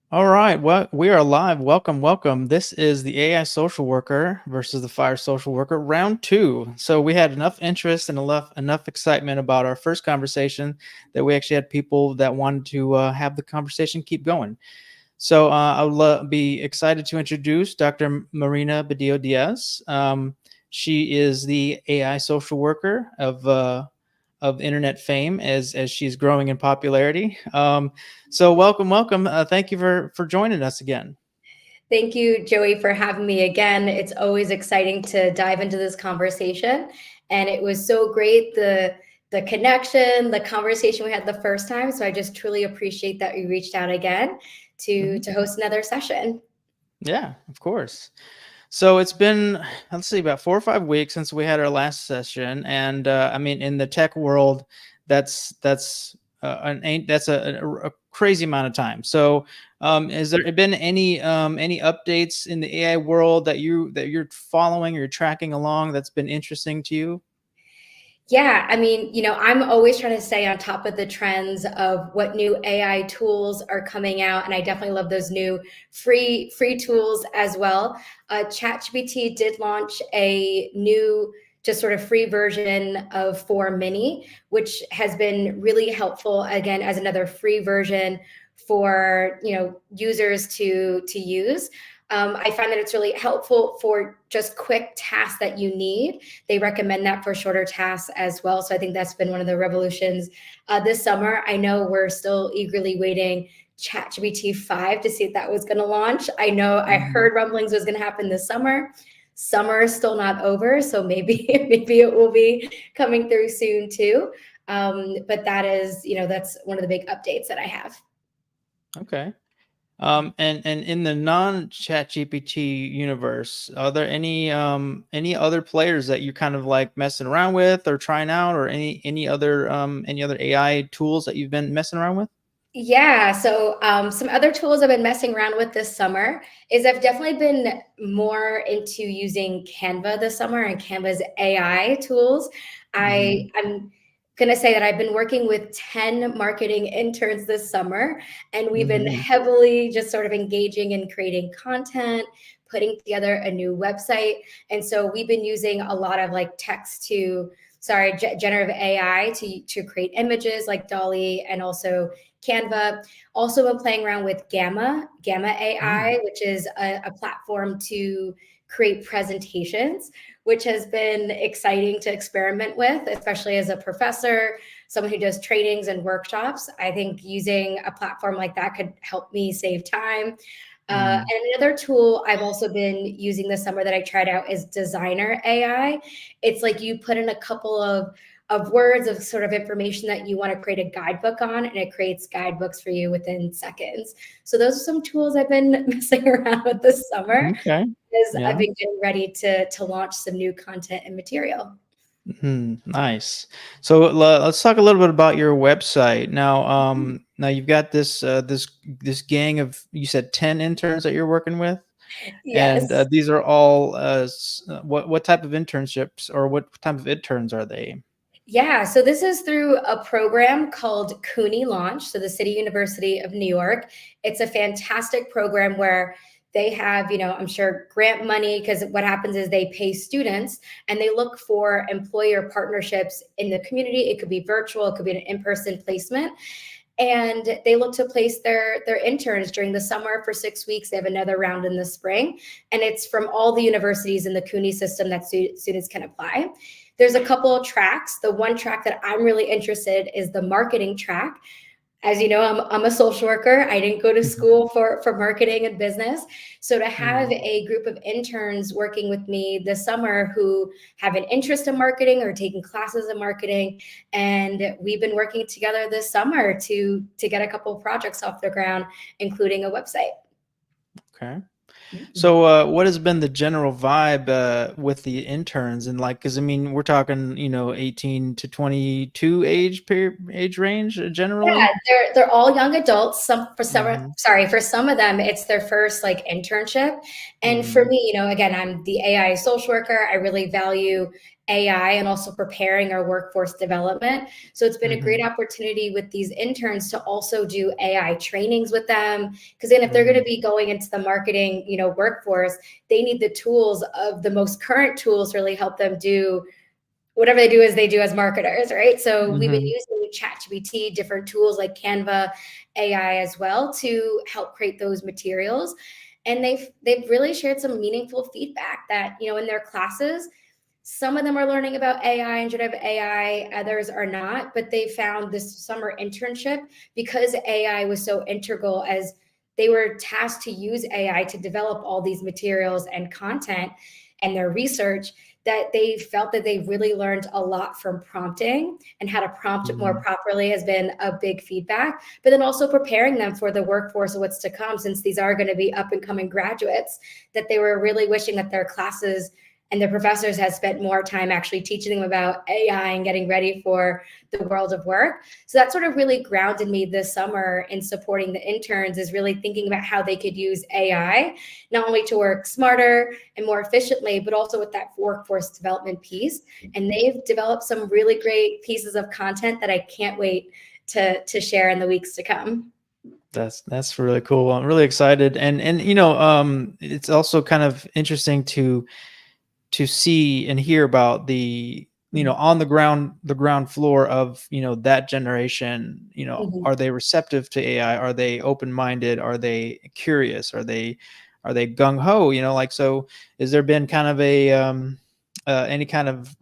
All right, well, we are live. Welcome, welcome. This is the AI social worker versus the fire social worker, round two. So we had enough interest and enough excitement about our first conversation that we actually had people that wanted to have the conversation keep going. So I would be excited to introduce Dr. Marina Badillo Diaz. She is the AI social worker of internet fame as she's growing in popularity. So welcome, welcome. Thank you for joining us again. Thank you, Joey, for having me again. It's always exciting to dive into this conversation. And it was so great, the connection, the conversation we had the first time. So I just truly appreciate that you reached out again to Mhm. to host another session. Yeah, of course. So it's been, let's see, about 4 or 5 weeks since we had our last session, and I mean, in the tech world, that's a crazy amount of time. So, has there been any updates in the AI world that you're following or you're tracking along that's been interesting to you? Yeah, I mean, I'm always trying to stay on top of the trends of what new AI tools are coming out, and I definitely love those new free tools as well. ChatGPT did launch a new, just sort of free version of 4 Mini, which has been really helpful again as another free version for users to use. I find that it's really helpful for just quick tasks that you need. They recommend that for shorter tasks as well. So I think that's been one of the revolutions this summer. I know we're still eagerly waiting ChatGPT 5 to see if that was going to launch. I know I Mhm. heard rumblings was going to happen this summer. Summer is still not over, so maybe maybe it will be coming through soon too. But that is, that's one of the big updates that I have. Okay. And in the non-Chat GPT universe, are there any other players that you're kind of like messing around with or trying out, or any other AI tools that you've been messing around with? Yeah, so some other tools I've been messing around with this summer is I've definitely been more into using Canva this summer and Canva's AI tools. Mhm. I'm gonna say that I've been working with 10 marketing interns this summer, and we've been Mhm. heavily just sort of engaging in creating content, putting together a new website. And so we've been using a lot of like generative AI to create images like Dolly and also Canva. Also been playing around with Gamma Mm. AI, which is a platform to create presentations, which has been exciting to experiment with, especially as a professor, someone who does trainings and workshops. I think using a platform like that could help me save time. Mm. And another tool I've also been using this summer that I tried out is Designer AI. It's like you put in a couple of words of sort of information that you want to create a guidebook on, and it creates guidebooks for you within seconds. So those are some tools I've been messing around with this summer Okay. as I've Yeah. been getting ready to launch some new content and material. Nice. So let's talk a little bit about your website. Now you've got this gang of, you said, 10 interns that you're working with, and Yes. these are all what type of internships or what type of interns are they? Yeah, so this is through a program called CUNY Launch, so the City University of New York. It's a fantastic program where they have, I'm sure grant money, because what happens is they pay students and they look for employer partnerships in the community. It could be virtual, it could be an in-person placement. And they look to place their interns during the summer for 6 weeks. They have another round in the spring, and it's from all the universities in the CUNY system that students can apply. There's a couple of tracks. The one track that I'm really interested is the marketing track. As you know, I'm a social worker. I didn't go to Mhm. school for marketing and business. So to have Mm. a group of interns working with me this summer who have an interest in marketing or taking classes in marketing, and we've been working together this summer to get a couple of projects off the ground, including a website. Okay. Mhm. So, what has been the general vibe with the interns, and like, because I mean, we're talking, 18 to 22 age range Yeah, generally. they're all young adults. Hmm. For some of them, it's their first like internship. And for Mm. me, again, I'm the AI social worker. I really value AI and also preparing our workforce development. So it's been a great Hmm. opportunity with these interns to also do AI trainings with them. Because then if they're going to Hmm. be going into the marketing, workforce, they need the tools of the most current tools to really help them do whatever they do as marketers, right? So we've been Hmm. using ChatGPT, different tools like Canva, AI as well to help create those materials. And they've really shared some meaningful feedback that, in their classes, some of them are learning about AI and generative AI, others are not, but they found this summer internship, because AI was so integral, as they were tasked to use AI to develop all these materials and content and their research, that they felt that they really learned a lot from prompting, and how to prompt it more Hmm. properly has been a big feedback. But then also preparing them for the workforce of what's to come, since these are going to be up and coming graduates, that they were really wishing that their classes and the professors had spent more time actually teaching them about AI and getting ready for the world of work. So that sort of really grounded me this summer in supporting the interns, is really thinking about how they could use AI not only to work smarter and more efficiently, but also with that workforce development piece. And they've developed some really great pieces of content that I can't wait to share in the weeks to come. That's really cool. I'm really excited, and it's also kind of interesting to see and hear about the on the ground floor of that generation. Mhm. Are they receptive to AI? Are they open minded? Are they curious? Are they gung ho? Like, so is there been kind of a any kind of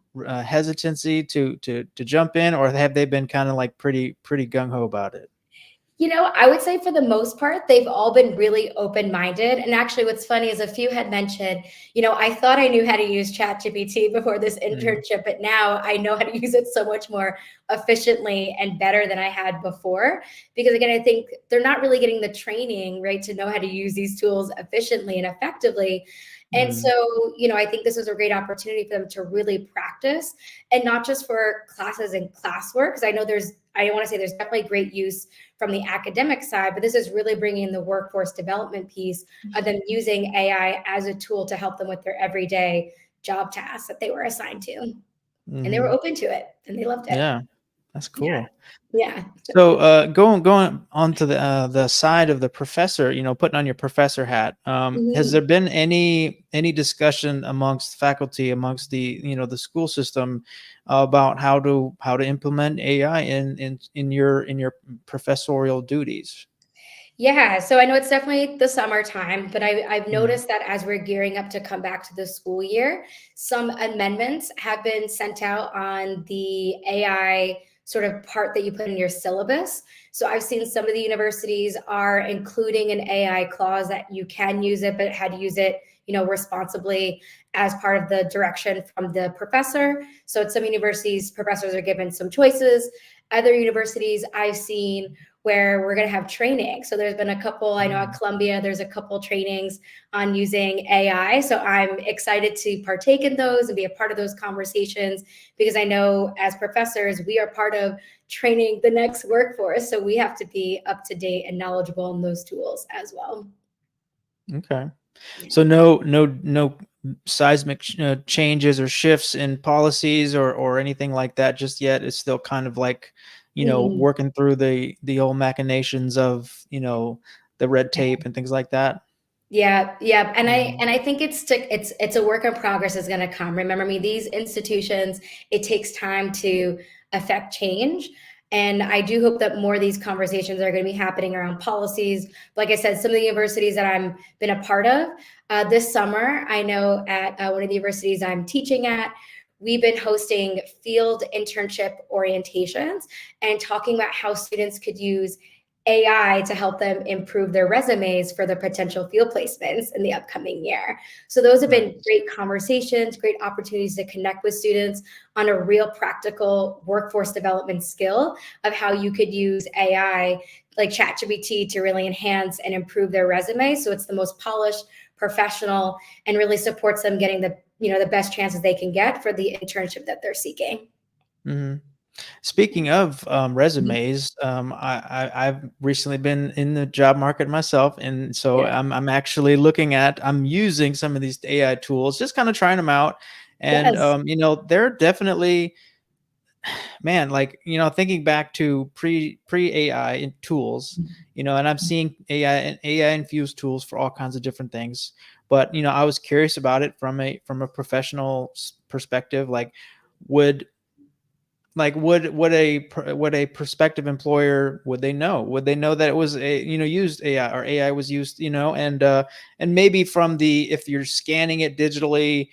hesitancy to jump in, or have they been kind of like pretty gung ho about it? I would say for the most part, they've all been really open minded. And actually, what's funny is a few had mentioned, I thought I knew how to use ChatGPT before this Mm. internship, but now I know how to use it so much more efficiently and better than I had before. Because again, I think they're not really getting the training, right, to know how to use these tools efficiently and effectively. And so, Mm. I think this was a great opportunity for them to really practice, and not just for classes and classwork. Because I want to say there's definitely great use from the academic side, but this is really bringing the workforce development piece of them using AI as a tool to help them with their everyday job tasks that they were assigned to. And they were Hmm. open to it and they loved it. Yeah, that's Yeah. cool. Yeah. So, going on to the side of the professor, putting on your professor hat. Has there Mhm. been any discussion amongst faculty, amongst the school system, about how to implement AI in your professorial duties? Yeah, so I know it's definitely the summertime, but I've Mhm. noticed that as we're gearing up to come back to the school year, some amendments have been sent out on the AI sort of part that you put in your syllabus. So I've seen some of the universities are including an AI clause that you can use it, but how to use it, responsibly, as part of the direction from the professor. So at some universities, professors are given some choices. Other universities I've seen where we're going to have training. So there's been a couple, I know at Mm. Columbia, there's a couple trainings on using AI. So I'm excited to partake in those and be a part of those conversations, because I know as professors, we are part of training the next workforce. So we have to be up to date and knowledgeable in those tools as well. Okay. Yeah. So no seismic changes or shifts in policies or anything like that just yet. It's still kind of like, Mhm. working through the old machinations of, the red tape and things like that. Yeah, yeah, and I Mhm. and I think it's a work in progress is going to come. Remember me, these institutions, it takes time to affect change, and I do hope that more of these conversations are going to be happening around policies. Like I said, some of the universities that I'm been a part of this summer, I know at one of the universities I'm teaching at, we've been hosting field internship orientations and talking about how students could use AI to help them improve their resumes for the potential field placements in the upcoming year. So those have been Nice. great conversations, great opportunities to connect with students on a real practical workforce development skill of how you could use AI like ChatGPT to really enhance and improve their resume. So it's the most polished, professional, and really supports them getting the best chances they can get for the internship that they're seeking. Mhm. Speaking of Mhm. resumes, I've recently been in the job market myself, and so Yeah. I'm actually I'm using some of these AI tools, just kind of trying them out, And Yes. they're definitely, man, like, thinking back to pre AI tools, and I'm seeing AI infused tools for all kinds of different things. But I was curious about it from a professional perspective. Like, would would a prospective employer, would they know that it was used AI, or AI was used, and maybe from the, if you're scanning it digitally,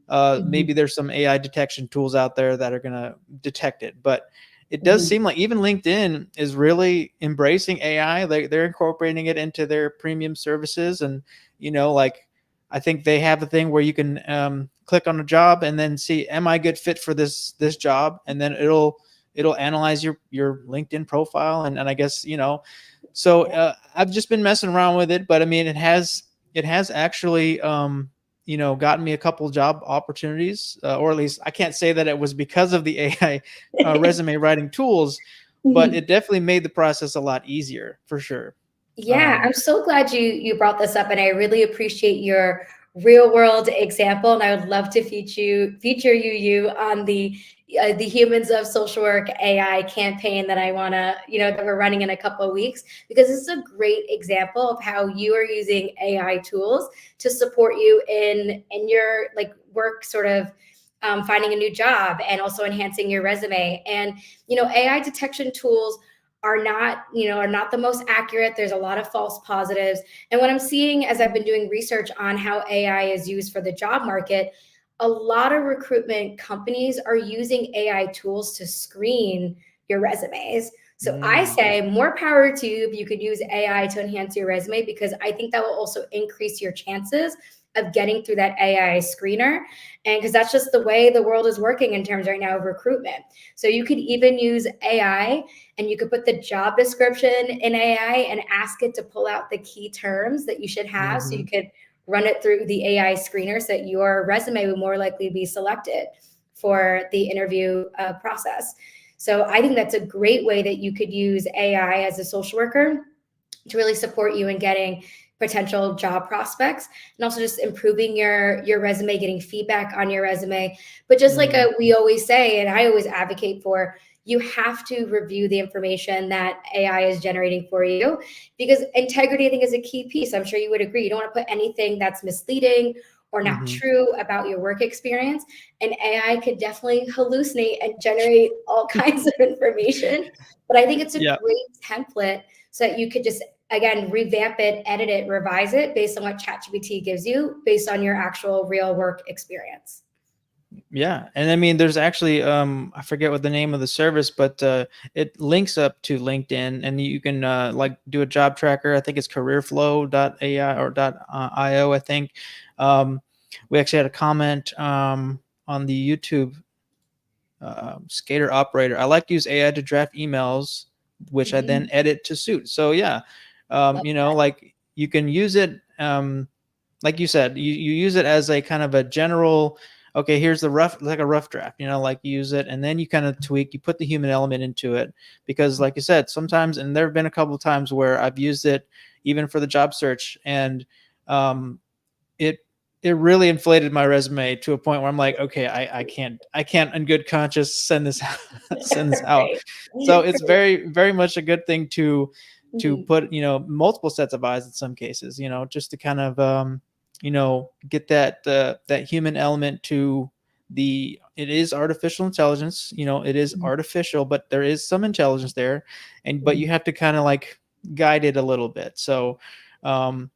maybe Mhm. there's some AI detection tools out there that are going to detect it. But it does Mhm. seem like even LinkedIn is really embracing AI. They're incorporating it into their premium services. And like, I think they have a thing where you can click on a job and then see, am I a good fit for this job? And then it'll analyze your LinkedIn profile. And I guess, so I've just been messing around with it. But I mean, it has actually gotten me a couple job opportunities, or at least I can't say that it was because of the AI resume writing tools, but Mhm. it definitely made the process a lot easier for sure. Yeah, I'm so glad you brought this up, and I really appreciate your real world example. And I would love to feature you on the Humans of Social Work AI campaign that I want to, that we're running in a couple of weeks, because this is a great example of how you are using AI tools to support you in your like work sort of finding a new job, and also enhancing your resume. And AI detection tools are not the most accurate. There's a lot of false positives. And what I'm seeing as I've been doing research on how AI is used for the job market, a lot of recruitment companies are using AI tools to screen your resumes. So I Mm. say more power to you if you could use AI to enhance your resume, because I think that will also increase your chances of getting through that AI screener. And because that's just the way the world is working in terms right now of recruitment. So you could even use AI, and you could put the job description in AI and ask it to pull out the key terms that you should have, so you Hmm. could run it through the AI screener so that your resume would more likely be selected for the interview process. So I think that's a great way that you could use AI as a social worker to really support you in getting potential job prospects, and also just improving your resume, getting feedback on your resume. But just like Mm. we always say, and I always advocate for, you have to review the information that AI is generating for you, because integrity, I think, is a key piece. I'm sure you would agree. You don't want to put anything that's misleading or not Hmm. true about your work experience. And AI could definitely hallucinate and generate all kinds of information. But I think it's a Yeah. great template so that you could just, again, revamp it, edit it, revise it based on what ChatGPT gives you, based on your actual real work experience. Yeah, and I mean, there's actually I forget what the name of the service, but it links up to LinkedIn, and you can like do a job tracker. I think it's careerflow.ai or .io, I think. Um, we actually had a comment on the YouTube Skater Operator. I like to use AI to draft emails, which I then Mhm. edit to suit. So yeah, Love like, you can use it. Like you said, you use it as a kind of a general, okay, here's the rough, like a rough draft, like, you use it, and then you kind of tweak, you put the human element into it. Because like you said, sometimes, and there have been a couple of times where I've used it even for the job search, and um, it it really inflated my resume to a point where I'm like, okay, I can't in good conscience send this send this out. Right. So it's Right. very, very much a good thing to Mhm. put, multiple sets of eyes in some cases, just to kind of get that human element to the, it is artificial intelligence, it is Mhm. artificial, but there is some intelligence there. But you Mhm. have to kind of like guide it a little bit. Um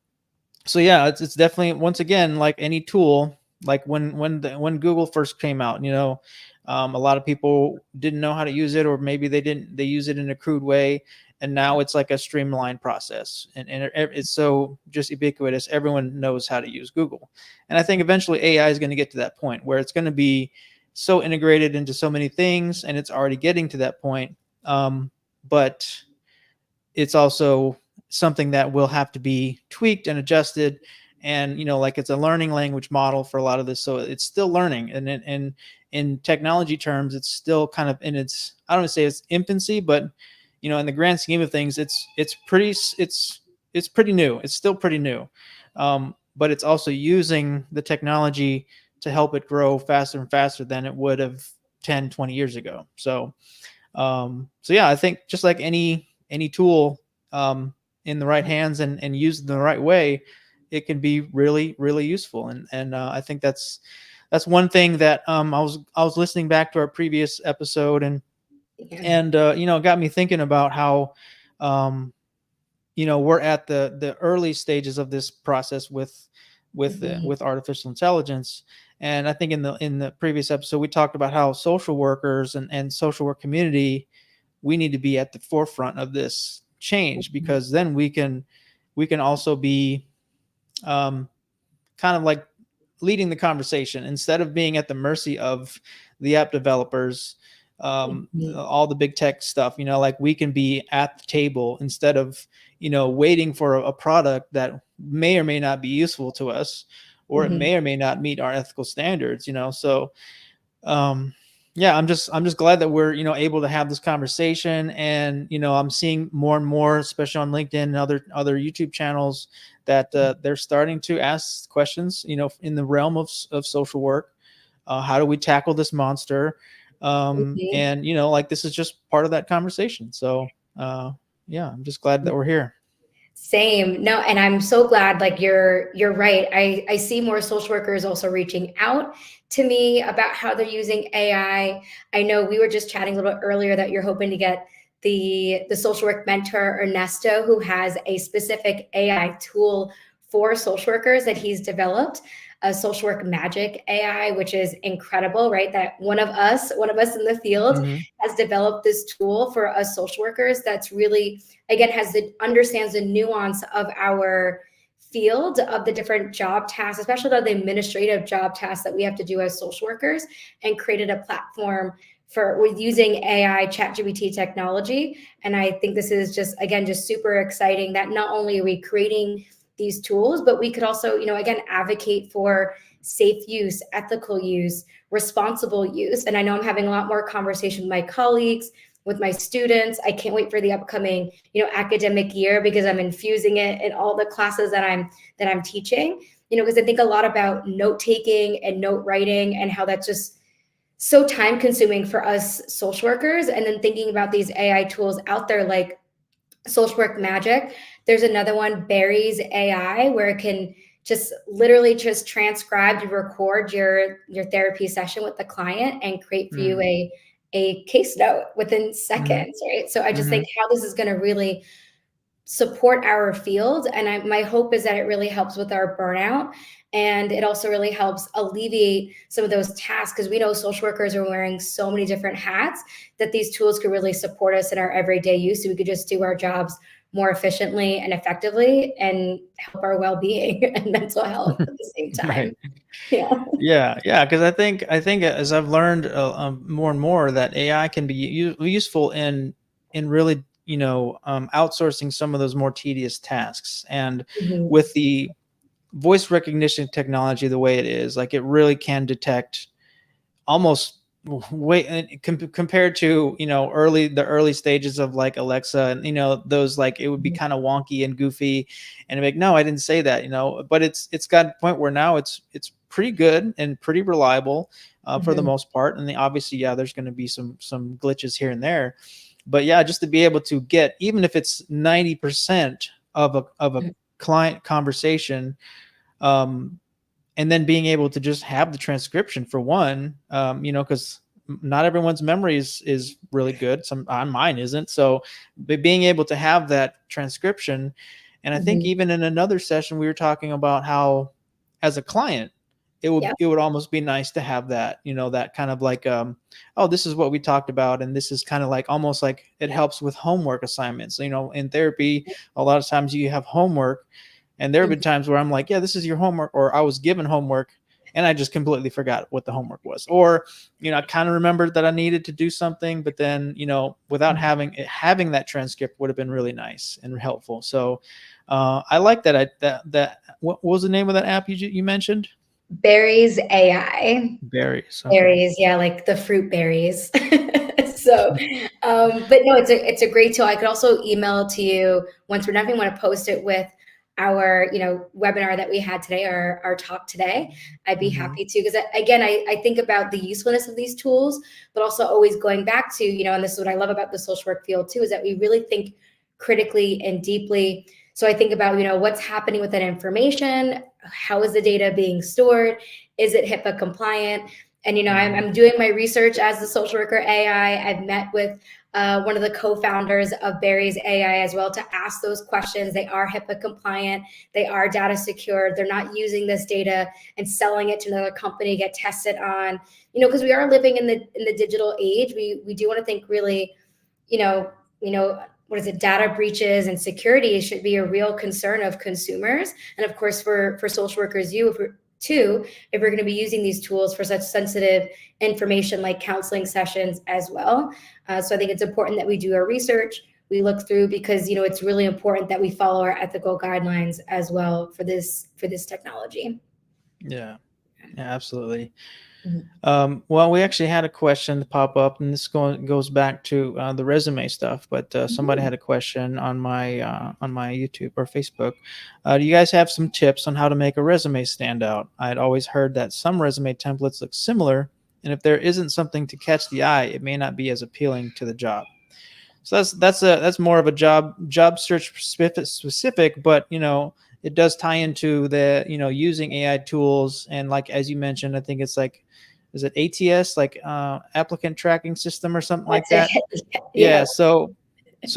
so yeah, it's definitely, once again, like any tool, like when Google first came out, a lot of people didn't know how to use it, or maybe they use it in a crude way. And now it's like a streamlined process, and it's so just ubiquitous, everyone knows how to use Google. And I think eventually AI is going to get to that point where it's going to be so integrated into so many things, and it's already getting to that point. But it's also something that will have to be tweaked and adjusted. And like, it's a learning language model for a lot of this, so it's still learning. And in technology terms, it's still kind of in its, I don't want to say it's infancy, but in the grand scheme of things, it's pretty new. It's still pretty new. But it's also using the technology to help it grow faster and faster than it would have 10, 20 years ago. So yeah, I think just like any tool, in the right hands and used in the right way, it can be really, really useful. And I think that's one thing that I was listening back to our previous episode, Yeah. and it got me thinking about how um, we're at the early stages of this process with artificial intelligence. And I think in the previous episode we talked about how social workers and social work community, we need to be at the forefront of this change, because then we can also be kind of like leading the conversation instead of being at the mercy of the app developers, all the big tech stuff. Like, we can be at the table instead of waiting for a product that may or may not be useful to us, or it may or may not meet our ethical standards. So yeah, I'm just glad that we're able to have this conversation. And I'm seeing more and more, especially on LinkedIn and other YouTube channels, that they're starting to ask questions in the realm of social work. How do we tackle this monster? And like, this is just part of that conversation. So yeah, I'm just glad that we're here. Same. No, and I'm so glad, like, you're right. I see more social workers also reaching out to me about how they're using AI. I know we were just chatting a little bit earlier that you're hoping to get the social work mentor Ernesto, who has a specific AI tool for social workers that he's developed, a social work magic AI, which is incredible, right? That one of us in the field Mhm. has developed this tool for us social workers that's really, again, understands the nuance of our field, of the different job tasks, especially the administrative job tasks that we have to do as social workers, and created a platform with using AI ChatGPT technology. And I think this is just, again, just super exciting that not only are we creating these tools, but we could also, again, advocate for safe use, ethical use, responsible use. And I know I'm having a lot more conversation with my colleagues, with my students. I can't wait for the upcoming, academic year, because I'm infusing it in all the classes that I'm teaching, because I think a lot about note taking and note writing, and how that's just so time consuming for us social workers. And then thinking about these AI tools out there, like Social Work Magic. There's another one, Barry's AI, where it can just literally just transcribe and record your therapy session with the client and create for you a case note within seconds, right? So I just think how this is going to really support our field. And my hope is that it really helps with our burnout. And it also really helps alleviate some of those tasks, because we know social workers are wearing so many different hats, that these tools could really support us in our everyday use, so we could just do our jobs more efficiently and effectively and help our well-being and mental health at the same time. Right. Yeah. Yeah. Because I think as I've learned more and more, that AI can be useful in really outsourcing some of those more tedious tasks. And Mhm. with the voice recognition technology the way it is, like, it really can detect almost way compared to the early stages of like Alexa, and those, like, it would be kind of wonky and goofy, and like, no, I didn't say that, but it's got a point where now it's pretty good and pretty reliable for the Mhm. most part. And then obviously, yeah, there's going to be some glitches here and there, but yeah, just to be able to get, even if it's 90% of a Mhm. client conversation, um, and then being able to just have the transcription for one, because not everyone's memory is really good. Mine isn't. So being able to have that transcription. And I think Mhm. even in another session we were talking about how, as a client, Yeah. it would almost be nice to have that, that kind of like, oh, this is what we talked about, and this is kind of like, almost like it helps with homework assignments. In therapy, a lot of times you have homework, and there have been Mhm. times where I'm like, yeah, this is your homework, or I was given homework and I just completely forgot what the homework was. Or, I kind of remembered that I needed to do something, but then, without having that transcript would have been really nice and helpful. So I like that. What was the name of that app you mentioned? Barry's AI. Berries. Okay. Berries, yeah, like the fruit berries. So, but no, it's a great tool. I could also email it to you once we're done if you want to post it with our, webinar that we had today, our talk today, I'd be Mm-hmm. happy to, because again, I think about the usefulness of these tools, but also always going back to, and this is what I love about the social work field too, is that we really think critically and deeply. So I think about, what's happening with that information, how is the data being stored, is it HIPAA compliant? And, I'm doing my research as the social worker AI. I've met with one of the co-founders of Barry's AI as well to ask those questions. They are HIPAA compliant. They are data secure. They're not using this data and selling it to another company, get tested on, because we are living in the digital age. We do want to think really, what is it? Data breaches and security should be a real concern of consumers. And of course, for social workers, if we're going to be using these tools for such sensitive information like counseling sessions as well. So I think it's important that we do our research, we look through, because it's really important that we follow our ethical guidelines as well for this technology. Yeah, absolutely. Mm-hmm. Well, we actually had a question pop up, and this goes back to the resume stuff. But somebody had a question on my YouTube or Facebook. Do you guys have some tips on how to make a resume stand out? I'd always heard that some resume templates look similar, and if there isn't something to catch the eye, it may not be as appealing to the job. So that's more of a job search specific, but it does tie into the using AI tools, and like as you mentioned, I think it's like, is it ATS, like applicant tracking system or something like that? Yeah. So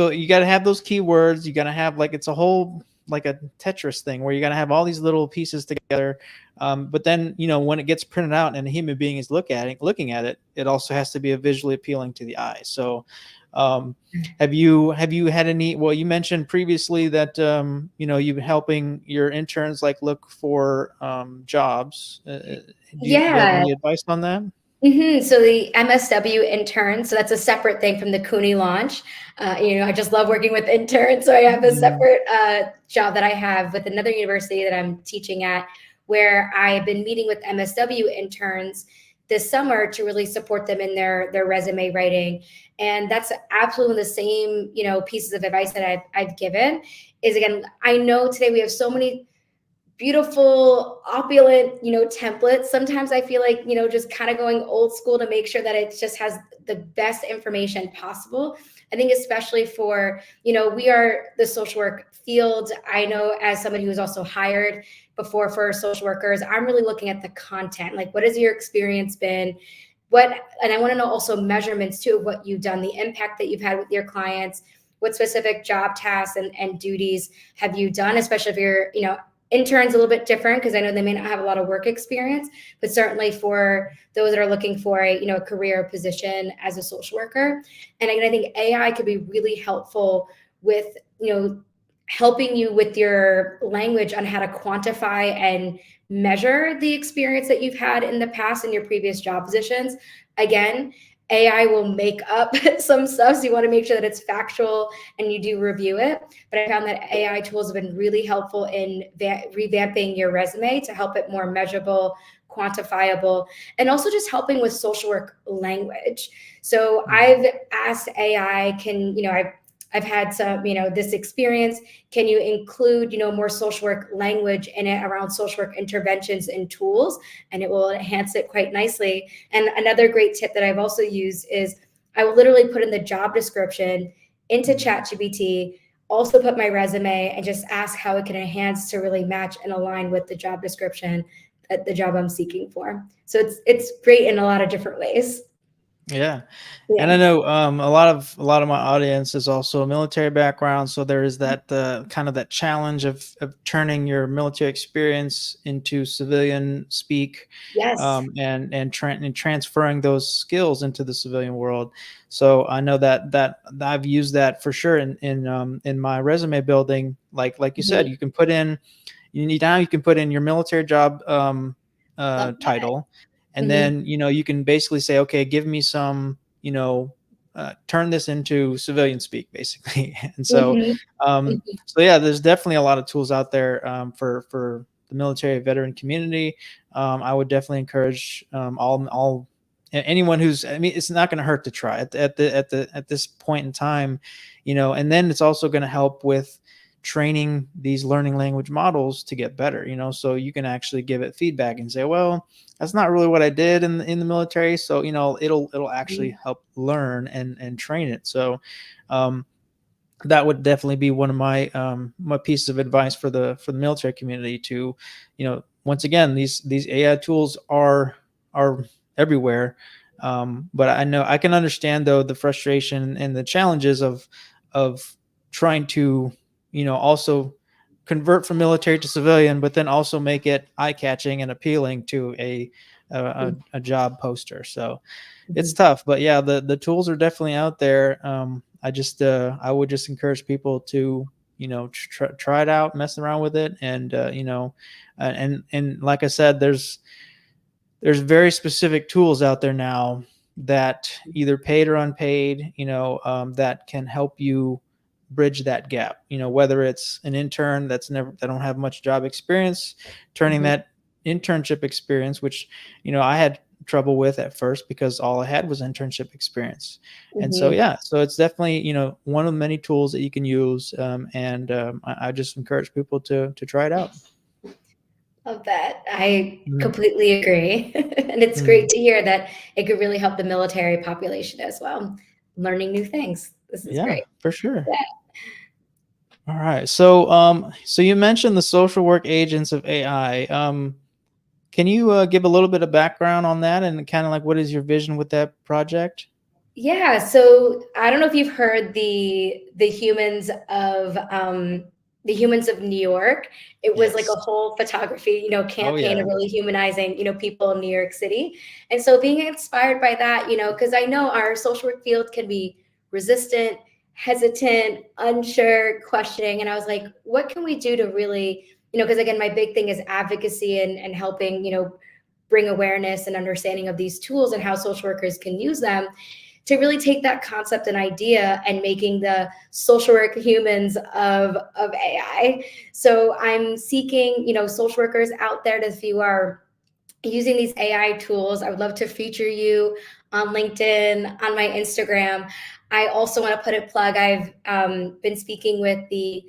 you got to have those keywords. You got to have, like, it's a whole, like a Tetris thing where you got to have all these little pieces together. But then when it gets printed out and a human being is looking at it, it also has to be visually appealing to the eye. So have you had any, well, you mentioned previously that you've been helping your interns like look for jobs. Do you have any advice on that? So the MSW intern, so that's a separate thing from the CUNY launch. I just love working with interns. So I have a separate job that I have with another university that I'm teaching at, where I've been meeting with MSW interns this summer to really support them in their resume writing. And that's absolutely the same, pieces of advice that I've given is, again, I know today we have so many beautiful, opulent, templates. Sometimes I feel like, just kind of going old school to make sure that it just has the best information possible. I think especially for, we are the social work field. I know as somebody who's also hired before for social workers, I'm really looking at the content. Like, what has your experience been? And I want to know also measurements too of what you've done, the impact that you've had with your clients, what specific job tasks and duties have you done, especially if you're, interns a little bit different, because I know they may not have a lot of work experience, but certainly for those that are looking for a career position as a social worker. And again, I think AI could be really helpful with helping you with your language on how to quantify and measure the experience that you've had in the past in your previous job positions. Again, AI will make up some stuff, so you want to make sure that it's factual and you do review it. But I found that AI tools have been really helpful in revamping your resume to help it more measurable, quantifiable, and also just helping with social work language. So I've asked AI, I've had some, this experience. Can you include, more social work language in it around social work interventions and tools? And it will enhance it quite nicely. And another great tip that I've also used is I will literally put in the job description into ChatGPT, also put my resume, and just ask how it can enhance to really match and align with the job description, the job I'm seeking for. So it's great in a lot of different ways. Yeah. And I know a lot of my audience is also a military background, so there is that kind of that challenge of turning your military experience into civilian speak, Yes. and transferring those skills into the civilian world. So I know that I've used that for sure in my resume building. Like you said, you can put in you can put in your military job title. And then, you can basically say, okay, give me some, turn this into civilian speak, basically. And so, so yeah, there's definitely a lot of tools out there for the military veteran community. I would definitely encourage all anyone who's, I mean, it's not going to hurt to try at this point in time, and then it's also going to help with training these learning language models to get better, so you can actually give it feedback and say, well, that's not really what I did in the military. So, it'll actually help learn and train it. So, that would definitely be one of my pieces of advice for the military community to, once again, these AI tools are everywhere. But I know I can understand though the frustration and the challenges of trying to, also convert from military to civilian, but then also make it eye catching and appealing to a job poster. So it's tough, but yeah, the tools are definitely out there. I would just encourage people to, try it out, mess around with it, and and like I said, there's very specific tools out there now that either paid or unpaid, that can help you bridge that gap. Whether it's an intern that don't have much job experience, turning that internship experience, which I had trouble with at first because all I had was internship experience. And so, yeah, so it's definitely, one of many tools that you can use. I just encourage people to try it out. Love that. I Mhm. completely agree. And it's great Mhm. to hear that it could really help the military population as well, learning new things. This is Yeah, great. for sure. Yeah. All right. So you mentioned the social work agents of AI. Can you give a little bit of background on that and kind of like what is your vision with that project? Yeah, so I don't know if you've heard the Humans of New York. It was like a Yes. whole photography, Oh campaign yeah. of really humanizing, people in New York City. And so being inspired by that, because I know our social work field can be resistant, hesitant, unsure, questioning. And I was like, what can we do to really, because again, my big thing is advocacy and helping, bring awareness and understanding of these tools and how social workers can use them to really take that concept and idea and making the social work humans of AI. So I'm seeking, social workers out there, if you are using these AI tools, I would love to feature you on LinkedIn, on my Instagram. I also want to put a plug. I've been speaking with the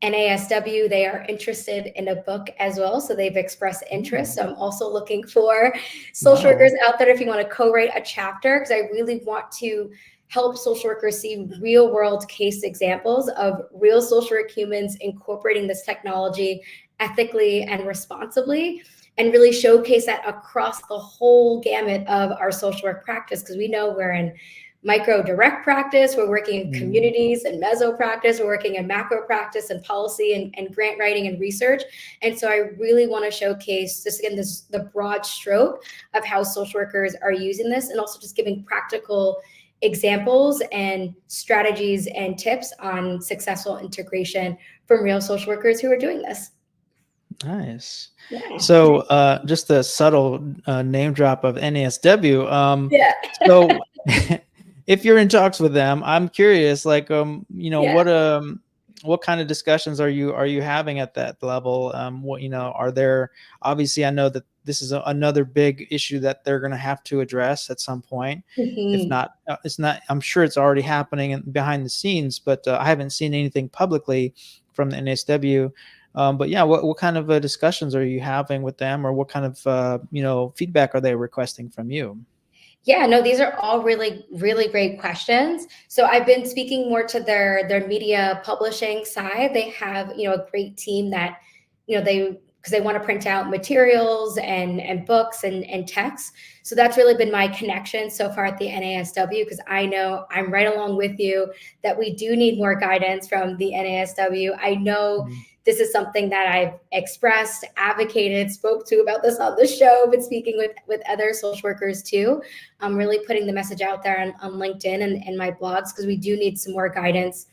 NASW. They are interested in a book as well. So they've expressed interest. Mm. So I'm also looking for social Wow. workers out there if you want to co-write a chapter, because I really want to help social workers see real world case examples of real social work humans incorporating this technology ethically and responsibly, and really showcase that across the whole gamut of our social work practice. Because we know we're in micro direct practice, we're working in Mm. communities and meso practice, we're working in macro practice and policy and grant writing and research. And so I really want to showcase this again, the broad stroke of how social workers are using this, and also just giving practical examples and strategies and tips on successful integration from real social workers who are doing this. Nice. Yeah. So, just a subtle name drop of NASW. Yeah. So, if you're in talks with them, I'm curious, like, Yeah. what kind of discussions are you having at that level? What are there? Obviously, I know that this is another big issue that they're going to have to address at some point. If Mhm. not, it's not. I'm sure it's already happening behind the scenes, but I haven't seen anything publicly from the NASW. But yeah, what kind of discussions are you having with them, or what kind of feedback are they requesting from you? Yeah, no, these are all really, really great questions. So I've been speaking more to their media publishing side. They have, a great team that, they because they want to print out materials and books and texts. So that's really been my connection so far at the NASW, because I know I'm right along with you that we do need more guidance from the NASW. I know Mm. this is something that I've expressed, advocated, spoke to about this on the show, but speaking with other social workers too. I'm really putting the message out there on LinkedIn and my blogs, because we do need some more guidance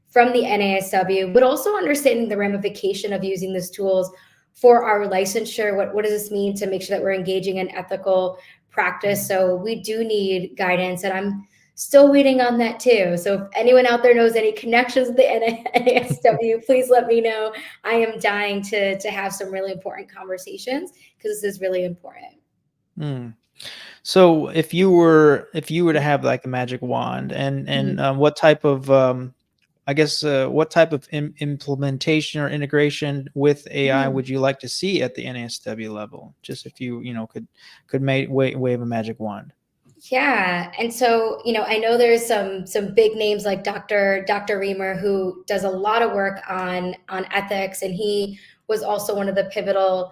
from the NASW, but also understanding the ramification of using these tools for our licensure. What does this mean to make sure that we're engaging in ethical practice? So we do need guidance, and I'm still waiting on that too. So if anyone out there knows any connections with the NASW, please let me know. I am dying to have some really important conversations, because this is really important. Mm. So if you were to have like a magic wand, and what type of I guess what type of implementation or integration with AI Mhm. would you like to see at the NASW level? Just if you know could wave a magic wand. Yeah, and so, I know there's some big names like Dr. Reamer, who does a lot of work on ethics, and he was also one of the pivotal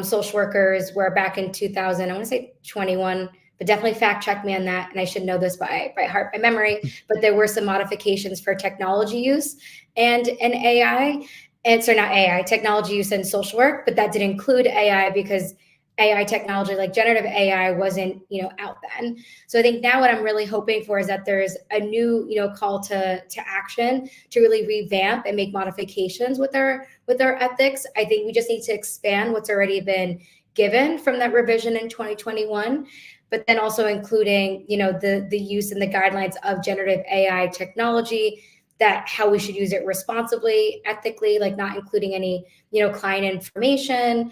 social workers where back in 2000, I want to say 21, but definitely fact check me on that, and I should know this by heart, by memory, but there were some modifications for technology use and AI, and so not AI, technology use in social work, but that did include AI because AI technology like generative AI wasn't, out then. So I think now what I'm really hoping for is that there's a new, call to action to really revamp and make modifications with our ethics. I think we just need to expand what's already been given from that revision in 2021, but then also including, the use and the guidelines of generative AI technology, that how we should use it responsibly, ethically, like not including any, client information,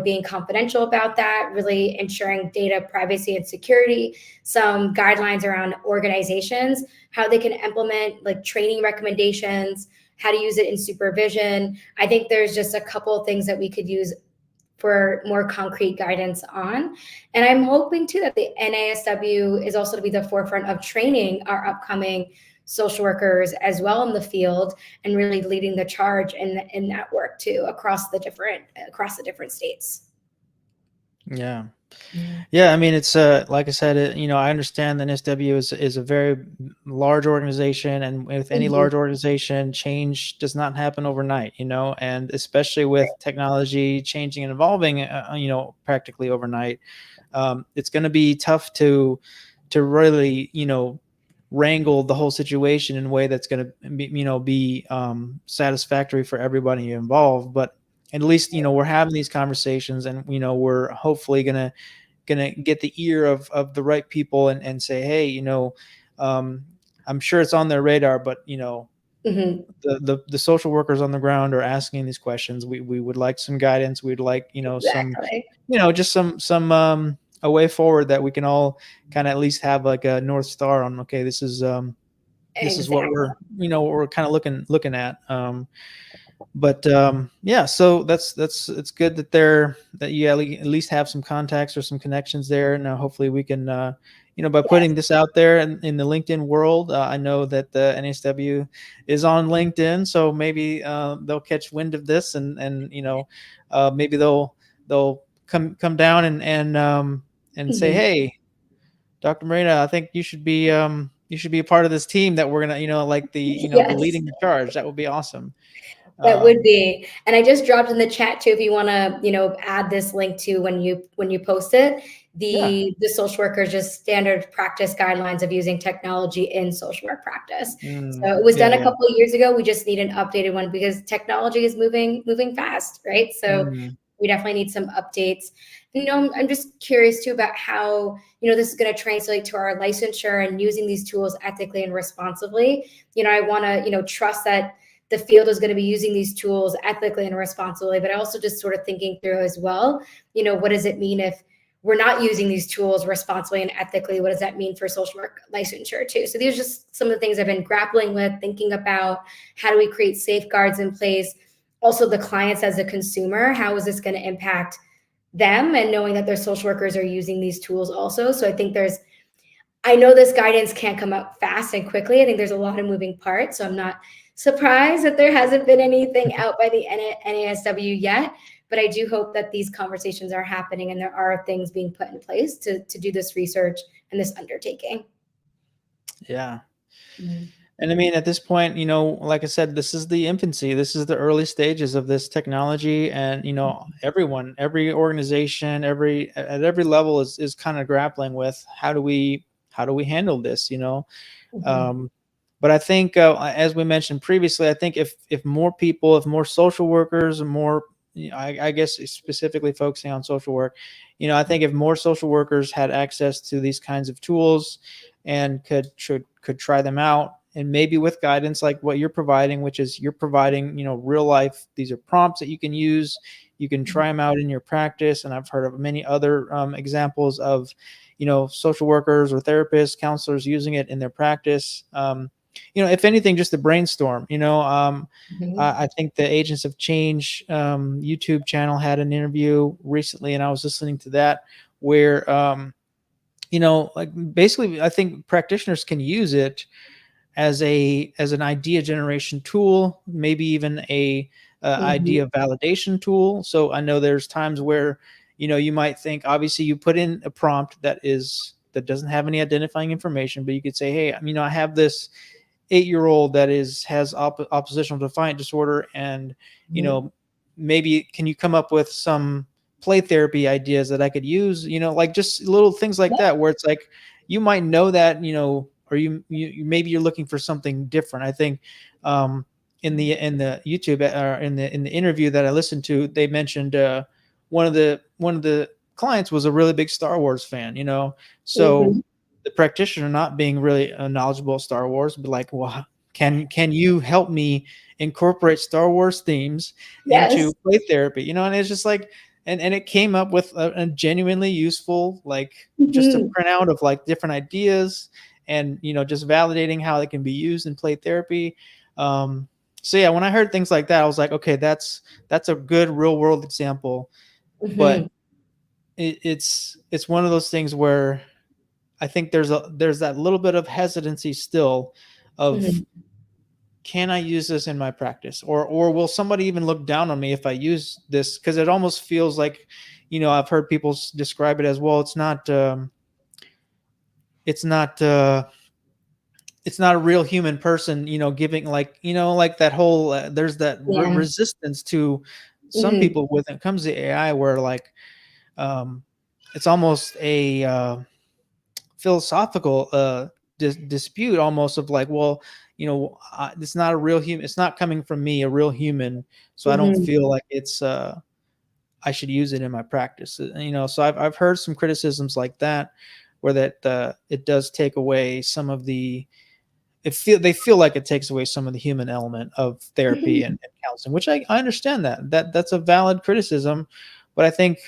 being confidential about that, really ensuring data privacy and security, some guidelines around organizations, how they can implement like training recommendations, how to use it in supervision. I think there's just a couple of things that we could use for more concrete guidance on. And I'm hoping too that the NASW is also to be the forefront of training our upcoming social workers as well in the field, and really leading the charge in that work too across the different states. Yeah. Yeah. Yeah, I mean, it's like I said, you know, I understand that NSW is a very large organization, and with any Mhm. large organization, change does not happen overnight, you know, and especially with technology changing and evolving, you know, practically overnight, it's going to be tough to really, you know, wrangle the whole situation in a way that's going to be, you know, be satisfactory for everybody involved. But at least, you know, we're having these conversations, and you know, we're hopefully gonna get the ear of the right people, and say, hey, you know, um, I'm sure it's on their radar, but you know, Mhm. the social workers on the ground are asking these questions. We would like some guidance. We'd like, you know, some, Exactly. you know, just some a way forward that we can all kind of at least have like a north star on. Okay, this is what Exactly. we're, you know, what we're kind of looking at. But yeah, so that's it's good that that you at least have some contacts or some connections there. Now hopefully we can you know, by putting Yes. this out there in the LinkedIn world, I know that the NSW is on LinkedIn, so maybe they'll catch wind of this, and you know, maybe they'll come down and say, Mhm. hey, Dr. Marina, I think you should be a part of this team that we're gonna, you know, like the, you know, the Yes. leading the charge. That would be awesome. That would um be. And I just dropped in the chat too, if you wanna, add this link to when you post it, yeah. the social workers just standard practice guidelines of using technology in social work practice. So it was Yeah, done a yeah. couple of years ago. We just need an updated one because technology is moving fast, right? So Mm. we definitely need some updates. I'm just curious too about how, this is going to translate to our licensure and using these tools ethically and responsibly. I want to, trust that the field is going to be using these tools ethically and responsibly, but I also just sort of thinking through as well, what does it mean if we're not using these tools responsibly and ethically? What does that mean for social work licensure too? So these are just some of the things I've been grappling with, thinking about how do we create safeguards in place? Also, the clients as a consumer, how is this going to impact them, and knowing that their social workers are using these tools also. So I know this guidance can't come up fast and quickly. I think there's a lot of moving parts. So I'm not surprised that there hasn't been anything out by the NASW yet. But I do hope that these conversations are happening and there are things being put in place to do this research and this undertaking. Yeah. Mm. And I mean, at this point, you know, like I said, this is the infancy. This is the early stages of this technology, and you know, everyone, every organization, at every level is kind of grappling with how do we handle this, you know? Mhm. Um, but I think, as we mentioned previously, I think if more people, if more social workers, and more, you know, I guess specifically focusing on social work, you know, I think if more social workers had access to these kinds of tools and could try them out, and maybe with guidance like what you're providing, which is you're providing, you know, real life. These are prompts that you can use. You can try them out in your practice, and I've heard of many other examples of, you know, social workers or therapists, counselors using it in their practice. if anything, just a brainstorm. Mhm. I think the Agents of Change YouTube channel had an interview recently, and I was listening to that where like basically I think practitioners can use it as an idea generation tool, maybe even a Mhm. idea validation tool. So I know there's times where you might think, obviously you put in a prompt that doesn't have any identifying information, but you could say, hey, I have this 8-year-old that has oppositional defiant disorder, and you Mhm. know maybe can you come up with some play therapy ideas that I could use, like just little things like Yeah. that, where it's like you might know that, or maybe you're looking for something different. I think um in the YouTube, or in the interview that I listened to, they mentioned one of the clients was a really big Star Wars fan, so Mhm. the practitioner not being really knowledgeable of Star Wars, but like, well, can you help me incorporate Star Wars themes into Yes. play therapy? And it's just like, and it came up with a genuinely useful, like just a Mhm. printout of like different ideas, and just validating how they can be used in play therapy. So yeah, when I heard things like that, I was like, okay, that's a good real world example, but Mhm. it's one of those things where I think there's that little bit of hesitancy still of, Mhm. can I use this in my practice, or will somebody even look down on me if I use this? Because it almost feels like, I've heard people describe it as, well, it's not it's not a real human person, giving, like, like that whole there's that Yeah. resistance to some Mhm. people when it comes to AI, where like um it's almost a philosophical dispute, almost, of like, well, it's not a real human, it's not coming from me, a real human, so I don't Mhm. feel like it's I should use it in my practice. So I've heard some criticisms like that, where that it does take away some of the they feel like it takes away some of the human element of therapy Mhm. and counseling, which I understand that's a valid criticism. But I think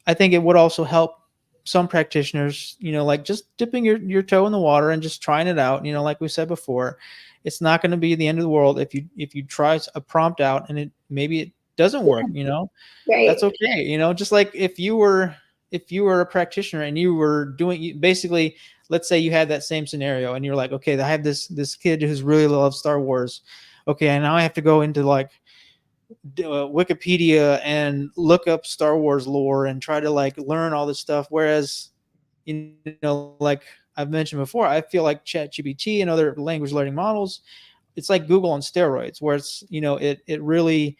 it would also help some practitioners, like just dipping your toe in the water and just trying it out. Like we said before, it's not going to be the end of the world if you try a prompt out and maybe it doesn't work. That's Right. okay. Just like if you were a practitioner and you were basically, let's say you had that same scenario and you're like, okay, I have this kid who's really loves Star Wars. Okay, and now I have to go into like Wikipedia and look up Star Wars lore and try to like learn all this stuff. Whereas, like I've mentioned before, I feel like ChatGPT and other language learning models, it's like Google on steroids, where it's it really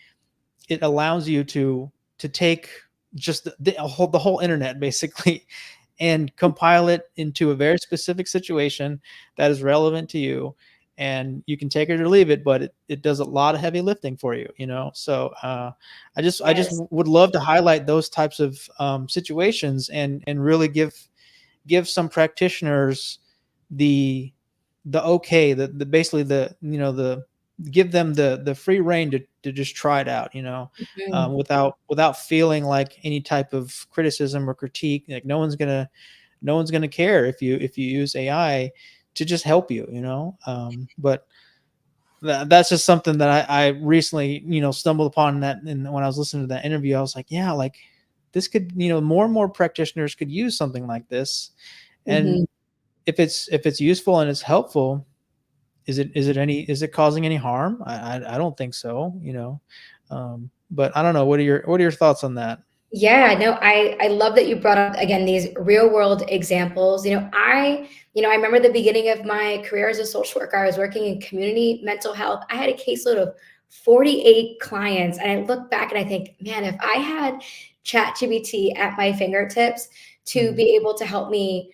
it allows you to take just the whole internet basically and compile it into a very specific situation that is relevant to you, and you can take it or leave it, but it does a lot of heavy lifting for you, so I just Yes. would love to highlight those types of situations, and really give some practitioners the okay, the basically the give them the free reign to just try it out, Mhm. without feeling like any type of criticism or critique. Like no one's gonna care if you use AI to just help you, but that's just something that I recently, stumbled upon, and when I was listening to that interview, I was like, yeah, like this could, more and more practitioners could use something like this. And Mhm. if it's useful and it's helpful, is it causing any harm? I don't think so, but I don't know. What are your thoughts on that? Yeah, no, I love that you brought up again these real world examples. I remember the beginning of my career as a social worker. I was working in community mental health. I had a caseload of 48 clients, and I look back and I think, man, if I had ChatGPT at my fingertips to Mhm. be able to help me,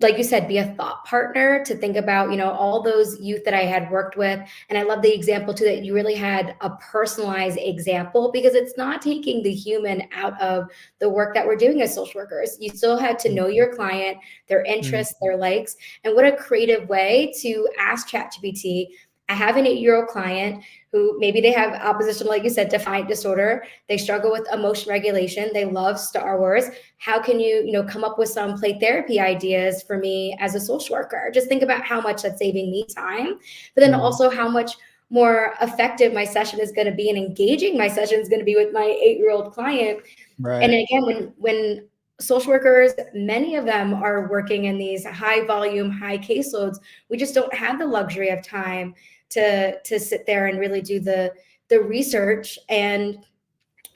like you said, be a thought partner to think about, all those youth that I had worked with. And I love the example too that you really had a personalized example, because it's not taking the human out of the work that we're doing as social workers. You still had to know Mhm. your client, their Mhm. interests, their likes, and what a creative way to ask ChatGPT I have an 8-year-old client who maybe they have opposition, like you said, defiant disorder. They struggle with emotion regulation. They love Star Wars. How can you, come up with some play therapy ideas for me as a social worker? Just think about how much that's saving me time, but then Mhm. also how much more effective my session is going to be and engaging my session is going to be with my 8-year-old client. And Right. again, when social workers, many of them are working in these high volume, high caseloads, we just don't have the luxury of time to sit there and really do the research. And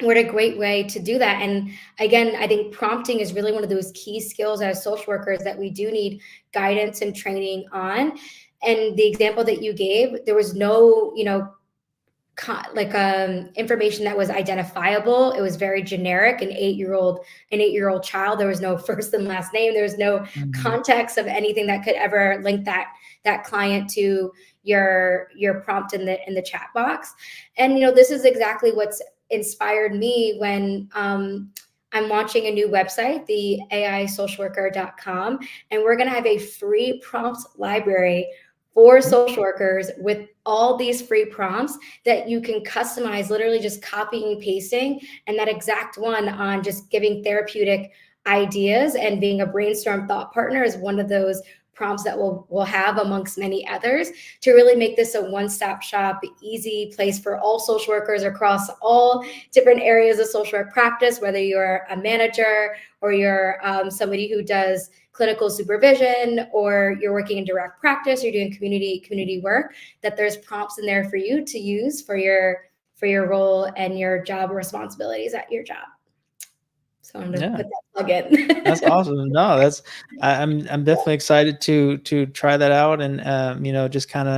what a great way to do that. And again, I think prompting is really one of those key skills as social workers that we do need guidance and training on. And the example that you gave, there was no, information that was identifiable. It was very generic. An 8-year-old child. There was no first and last name. There was no Mhm. context of anything that could ever link that client to your prompt in the chat box. And this is exactly what's inspired me when I'm launching a new website, the AIsocialworker.com, and we're going to have a free prompt library for social workers with all these free prompts that you can customize, literally just copying and pasting, and that exact one on just giving therapeutic ideas and being a brainstorm thought partner is one of those prompts that we'll have amongst many others to really make this a one-stop shop, easy place for all social workers across all different areas of social work practice, whether you're a manager or you're somebody who does clinical supervision, or you're working in direct practice, you're doing community work, that there's prompts in there for you to use for your role and your job responsibilities at your job. So I'm going to Yeah. put that plug That's in. awesome. No, I'm definitely excited to try that out and just kind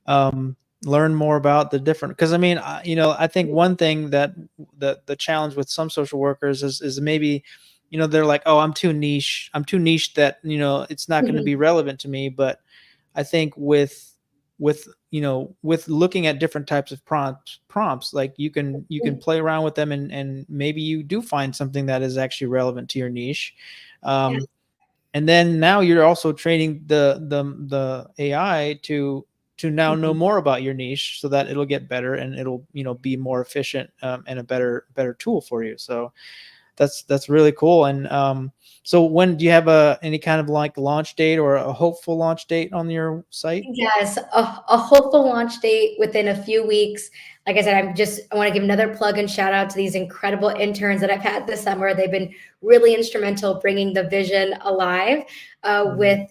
of learn more about the different, because I mean I think one thing that the challenge with some social workers is maybe they're like, oh, I'm too niche that it's not going to Mhm. be relevant to me. But I think with looking at different types of prompts, like you can play around with them, and maybe you do find something that is actually relevant to your niche. Yeah. um, and then now you're also training the AI to now know Mhm. more about your niche, so that it'll get better and it'll be more efficient, and a better tool for you. So that's really cool. And so when do you have any kind of like launch date or a hopeful launch date on your site? Yes, a hopeful launch date within a few weeks. Like I said, I want to give another plug and shout out to these incredible interns that I've had this summer. They've been really instrumental bringing the vision alive Mhm. with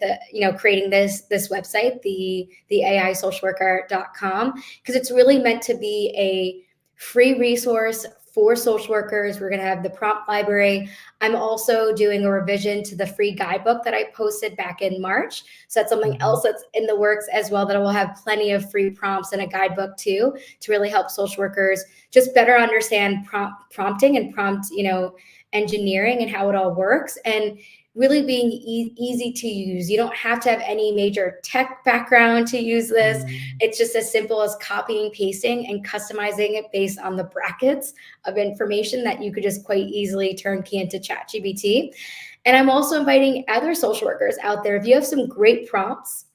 creating this website, the AIsocialworker.com, because it's really meant to be a free resource for social workers. We're going to have the prompt library. I'm also doing a revision to the free guidebook that I posted back in March. So that's something Mhm. else that's in the works as well, that will have plenty of free prompts and a guidebook too, to really help social workers just better understand prompting and prompt, engineering and how it all works, and really being easy to use. You don't have to have any major tech background to use this. Mhm. It's just as simple as copying, pasting, and customizing it based on the brackets of information that you could just quite easily turn key into ChatGPT. And I'm also inviting other social workers out there. If you have some great prompts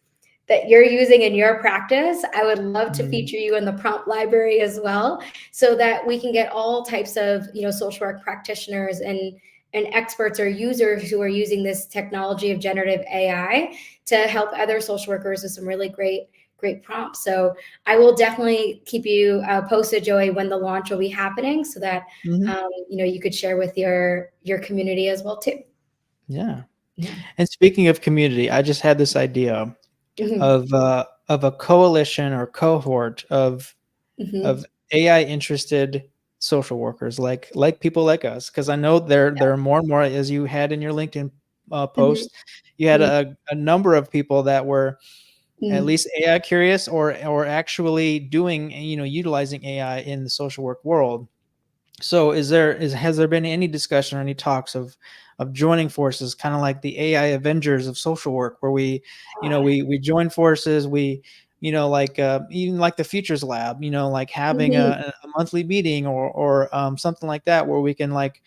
that you're using in your practice, I would love to Mhm. feature you in the prompt library as well, so that we can get all types of social work practitioners and experts or users who are using this technology of generative AI to help other social workers with some really great prompts. So I will definitely keep you posted, Joey, when the launch will be happening, so that Mhm. you could share with your community as well too. Yeah. Yeah. And speaking of community, I just had this idea Mhm. of a coalition or cohort of Mhm. AI interested social workers, like people like us, because I know there are more and more, as you had in your LinkedIn Mhm. post. You had Mhm. a number of people that were at Mhm. least AI curious, or actually doing utilizing AI in the social work world. So has there been any discussion or any talks of joining forces, kind of like the AI Avengers of social work, where we join forces, we like even like the Futures Lab, like having Mhm. a monthly meeting, or something like that, where we can like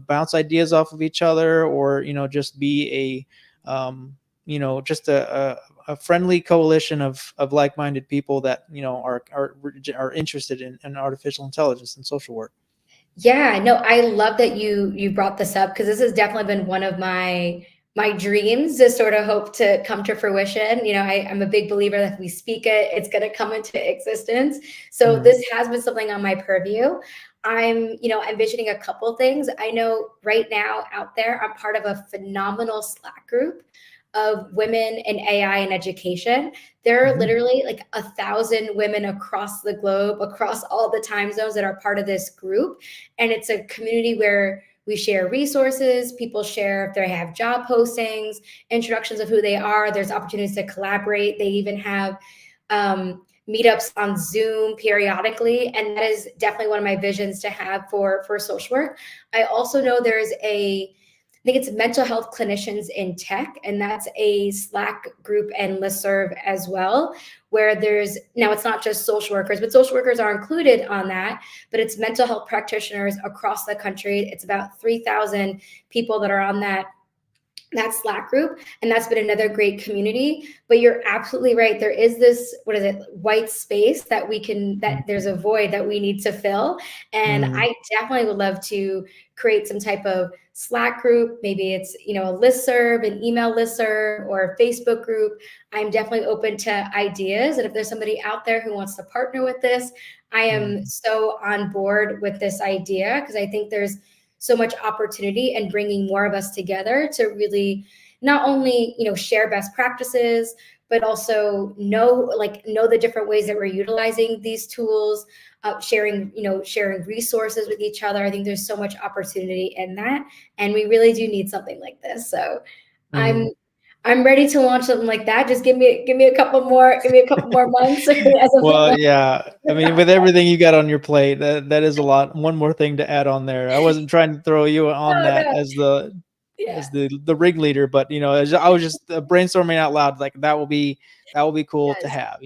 bounce ideas off of each other, or just be a just a friendly coalition of like-minded people that are interested in artificial intelligence and social work. Yeah, no, I love that you brought this up because this has definitely been one of my dreams to sort of hope to come to fruition. I'm a big believer that if we speak it, it's going to come into existence. So Mhm. this has been something on my purview. I'm envisioning a couple things. I know right now out there, I'm part of a phenomenal Slack group of women in AI and education. There are Mhm. literally like 1,000 women across the globe, across all the time zones that are part of this group. And it's a community where we share resources, people share if they have job postings, introductions of who they are. There's opportunities to collaborate. They even have meetups on Zoom periodically. And that is definitely one of my visions to have for social work. I also know I think it's mental health clinicians in tech, and that's a Slack group and listserv as well, where now it's not just social workers, but social workers are included on that, but it's mental health practitioners across the country. It's about 3,000 people that are on that Slack group. And that's been another great community. But you're absolutely right. There is this, what is it, white space that there's a void that we need to fill. And Mhm. I definitely would love to create some type of Slack group. Maybe it's, a listserv, an email listserv, or a Facebook group. I'm definitely open to ideas. And if there's somebody out there who wants to partner with this, I am Mhm. so on board with this idea because I think there's so much opportunity and bringing more of us together to really not only share best practices but also know the different ways that we're utilizing these tools, sharing resources with each other. I think there's so much opportunity in that, and we really do need something like this. So i'm Mhm. I'm ready to launch something like that. Just give me a couple more months as of Well, yeah. I mean, with everything you got on your plate, that is a lot. One more thing to add on there. I wasn't trying to throw you on no, that no, as the yeah. as the ringleader, but I was just brainstorming out loud. Like that will be cool to Yes. have.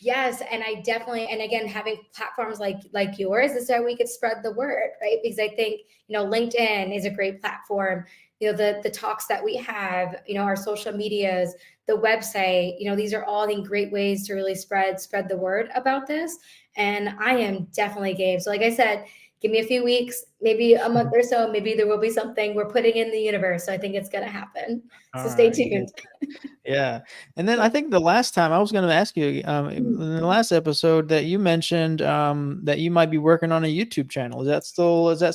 Yes, and I definitely, and again, having platforms like yours is how we could spread the word, right? Because I think LinkedIn is a great platform. The talks that we have, our social medias, the website, these are all, I think, great ways to really spread the word about this. And I am definitely game. So, like I said, give me a few weeks, maybe a month or so, maybe there will be something we're putting in the universe. So I think it's going to happen. All So stay right, good. tuned. Yeah. And then I think the last time I was going to ask you, in the last episode that you mentioned, that you might be working on a YouTube channel. Is that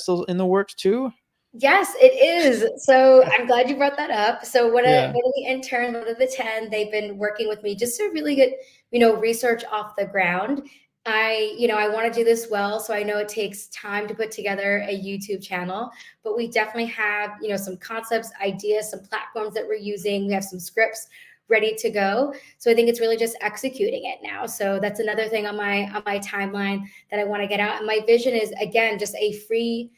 still in the works too? Yes, it is. So I'm glad you brought that up. So Yeah. one of the interns, one of the 10, they've been working with me just to really get, research off the ground. I want to do this well. So I know it takes time to put together a YouTube channel, but we definitely have, some concepts, ideas, some platforms that we're using. We have some scripts ready to go. So I think it's really just executing it now. So that's another thing on my timeline that I want to get out. And my vision is, again, just a free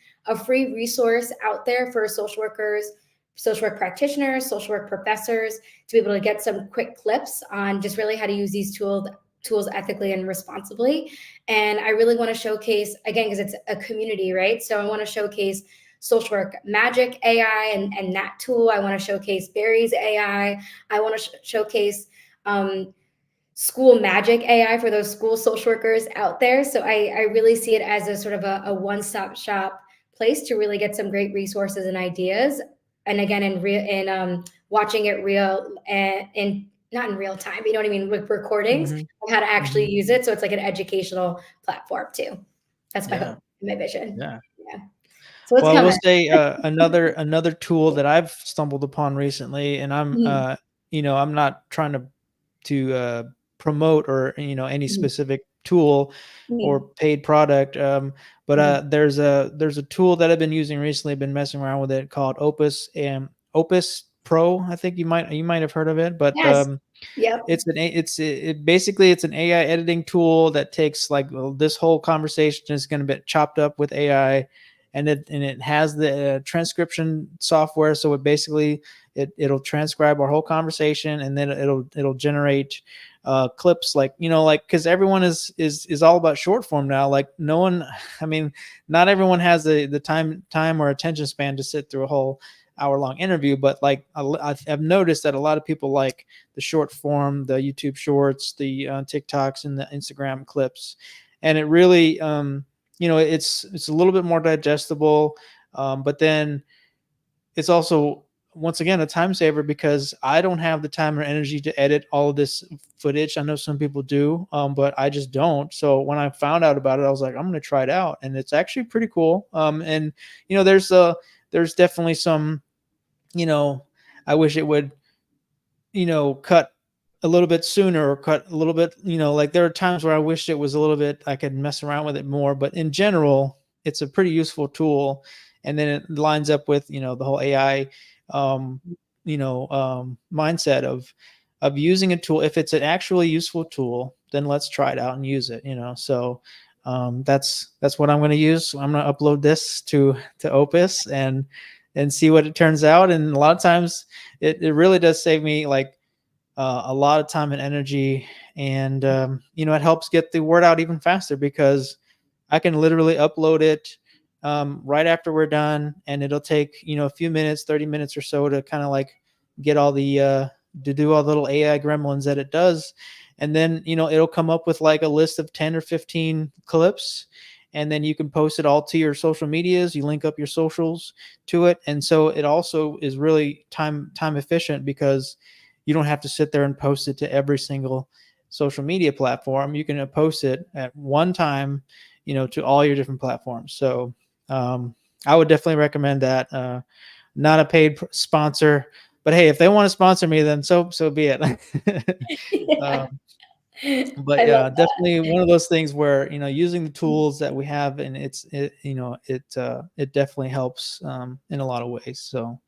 resource out there for social workers, social work practitioners, social work professors to be able to get some quick clips on just really how to use these tools ethically and responsibly. And I really want to showcase, again, because it's a community, right? So I want to showcase social work magic AI and that tool. I want to showcase Barry's AI. I want to showcase school magic AI for those school social workers out there. So I really see it as a sort of a one-stop shop place to really get some great resources and ideas. And again, watching it real and in not in real time, but you know what I mean, with recordings Mhm. of how to actually Mhm. use it. So it's like an educational platform too. That's my Yeah. hope, my vision. Yeah. Yeah. So it's Well, I will coming. say, another tool that I've stumbled upon recently, and Mhm. I'm not trying to promote or any Mhm. specific tool or Mhm. paid product, but Mhm. there's a tool that I've been using recently. Been messing around with it called Opus Pro. I think you might have heard of it, but Yes. Yep. basically it's an AI editing tool that takes like, well, this whole conversation is going to be chopped up with AI, and it has the transcription software. So it'll transcribe our whole conversation, and then it'll generate clips, like because everyone is all about short form now. Like no one, I mean, not everyone has the time or attention span to sit through a whole hour-long interview, but like I've noticed that a lot of people like the short form, the YouTube shorts, the TikToks, and the Instagram clips, and it really, it's a little bit more digestible, but then it's also, once again, a time saver because I don't have the time or energy to edit all of this footage. I know some people do, but I just don't. So when I found out about it, I was like, I'm going to try it out, and it's actually pretty cool. And there's definitely some, you know, I wish it would, cut a little bit sooner or cut a little bit, like there are times where I wish it was a little bit, I could mess around with it more, but in general, it's a pretty useful tool. And then it lines up with, the whole AI, um, mindset of using a tool. If it's an actually useful tool, then let's try it out and use it, So that's what I'm going to use. I'm going to upload this to Opus and see what it turns out. And a lot of times it really does save me like a lot of time and energy. And, it helps get the word out even faster because I can literally upload it right after we're done. And it'll take, a few minutes, 30 minutes or so to kind of like get all the, to do all the little AI gremlins that it does. And then, it'll come up with like a list of 10 or 15 clips. And then you can post it all to your social medias. You link up your socials to it. And so it also is really time efficient because you don't have to sit there and post it to every single social media platform. You can post it at one time, to all your different platforms. So I would definitely recommend that. Not a paid sponsor, but hey, if they want to sponsor me, then so be it. Yeah. But I love yeah, that. definitely one of those things where using the tools that we have, and it definitely helps in a lot of ways. So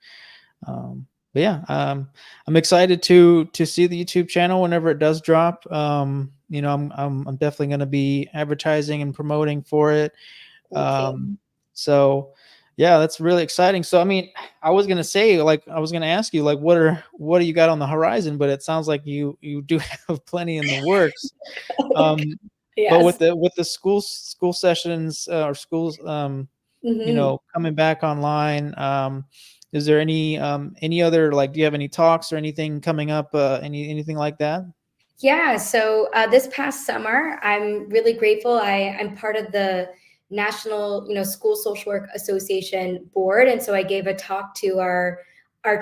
but yeah, I'm excited to see the YouTube channel whenever it does drop. I'm definitely going to be advertising and promoting for it. Thank Um, you. so yeah, that's really exciting. So I mean, I was gonna say, like, I was gonna ask you, like, what do you got on the horizon? But it sounds like you do have plenty in the works. Um, but Yes. with the school sessions or schools, Mhm. coming back online, is there any other, like, do you have any talks or anything coming up? Anything like that? Yeah, so this past summer, I'm really grateful. I'm part of the National, School Social Work Association board, and so I gave a talk to our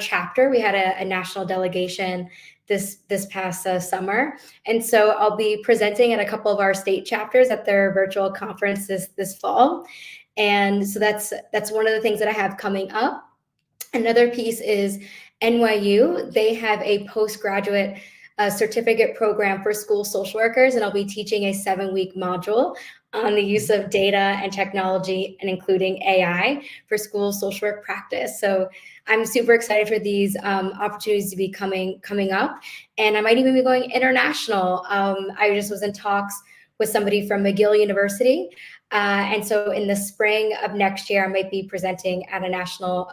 chapter. We had a national delegation this past summer, and so I'll be presenting at a couple of our state chapters at their virtual conference this fall, and so that's one of the things that I have coming up. Another piece is NYU. They have a postgraduate certificate program for school social workers, and I'll be teaching a 7-week module on the use of data and technology and including AI for school social work practice. So I'm super excited for these opportunities to be coming up, and I might even be going international. I just was in talks with somebody from McGill University, and so in the spring of next year, I might be presenting at a national